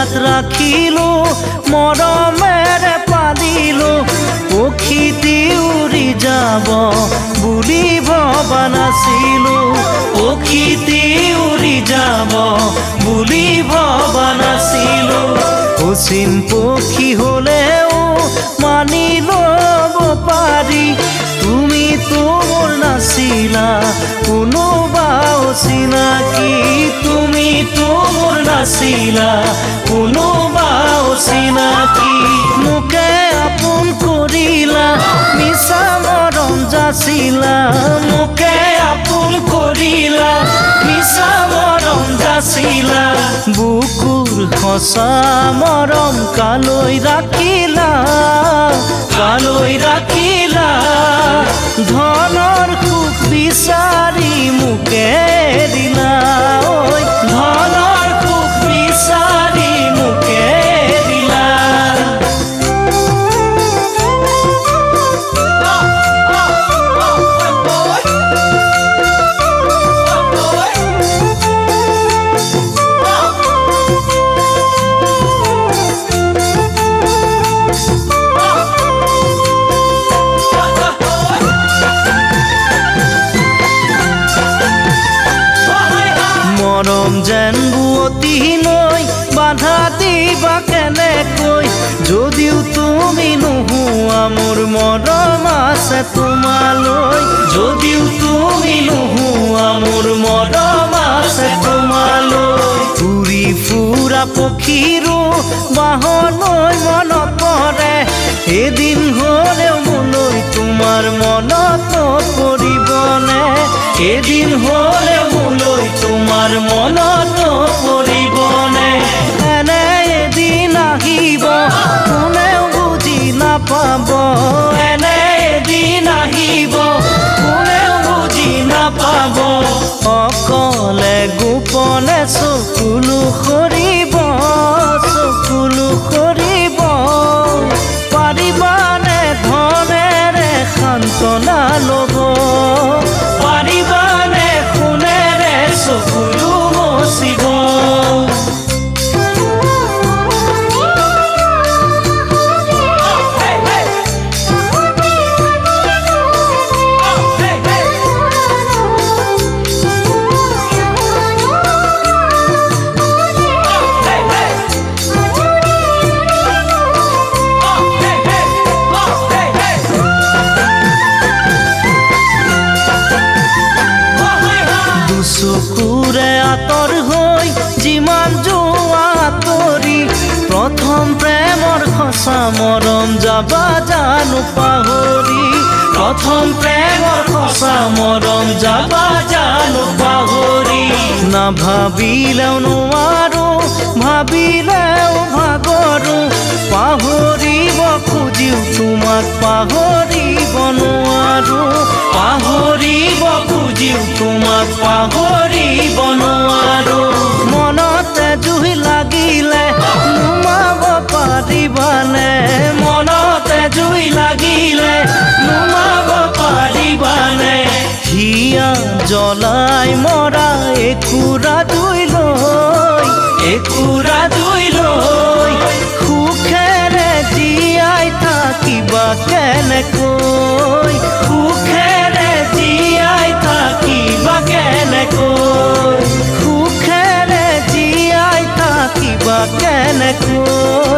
কোলাত ৰাখিলো মৰমেৰে পালিলো পক্ষীটি উৰি যাব বুলি ভবা নাছিলো পক্ষীটি উৰি যাব বুলি ভবা নাছিলো অচিন পক্ষী হলেও মানি ল'ব পাৰি তুমি তোৰ নাছিলা কোনোবা অচিনাকি তুমি তোৰ নাছিলা কোনোবা অচিনাকি মোকে আপোন কৰিলা মিছা মৰম যাচিলা মোকে আপোন কৰিলা মিছা মৰম যাচিলা বুকুৰ সঁচা মৰম কালৈ ৰাখিলা ধনৰ সুখ বিচাৰি মোকে দিলা ঐ ধনৰ সুখ বিচাৰি মোকে দিলা মৰম যেন বুৱতী নৈ বাধা দিবা কেনেকৈ যদিও তুমি নোহোৱা মোৰ মৰম আছে তোমালৈ যদিও তুমি নোহোৱা মোৰ মৰম আছে তোমালৈ উৰি ফুৰা পক্ষীৰো বাহলৈ মনত পৰে এদিন হ'লেও মোলৈ তোমাৰ মনত পৰিবনে এদিন হ'লেও মোলৈ তোমাৰ মনত পৰিবনে এনে এদিন আহিব কোনেও বুজি নাপাব এনে এদিন আহিব কোনেও বুজি নাপাব অকলে গোপনে চকুলো সৰিব পাৰিবানে ধনেৰে সান্তনা ল'ব পাৰিবানে সোণেৰে চকুলো মচিব চকুৰে আঁতৰ হৈ যিমান যোৱা আঁতৰি প্ৰথম প্ৰেমৰ সঁচা মৰম যাবা জানো পাহৰি প্ৰথম প্ৰেমৰ সঁচা মৰম যাবা জানো পাহৰি নাভাবিলেও নোৱাৰো ভাবিলেও ভাগৰো পাহৰিব খুজিও তোমাক পাহৰিব নোৱাৰো পাহৰিব খুজিও তোমাক পাহৰিব নোৱাৰো মনতে জুই লাগিলে নুমাব পাৰিবানে মনতে জুই লাগিলে নুমাব পাৰিবানে হিয়া জ্বলাই মৰা একুৰা জুই লৈ সুখেৰে জীয়াই থাকিবা কেনেকৈ সুখেৰে জীয়াই থাকিবা কেনেকৈ সুখেৰে জীয়াই থাকিবা কেনেকৈ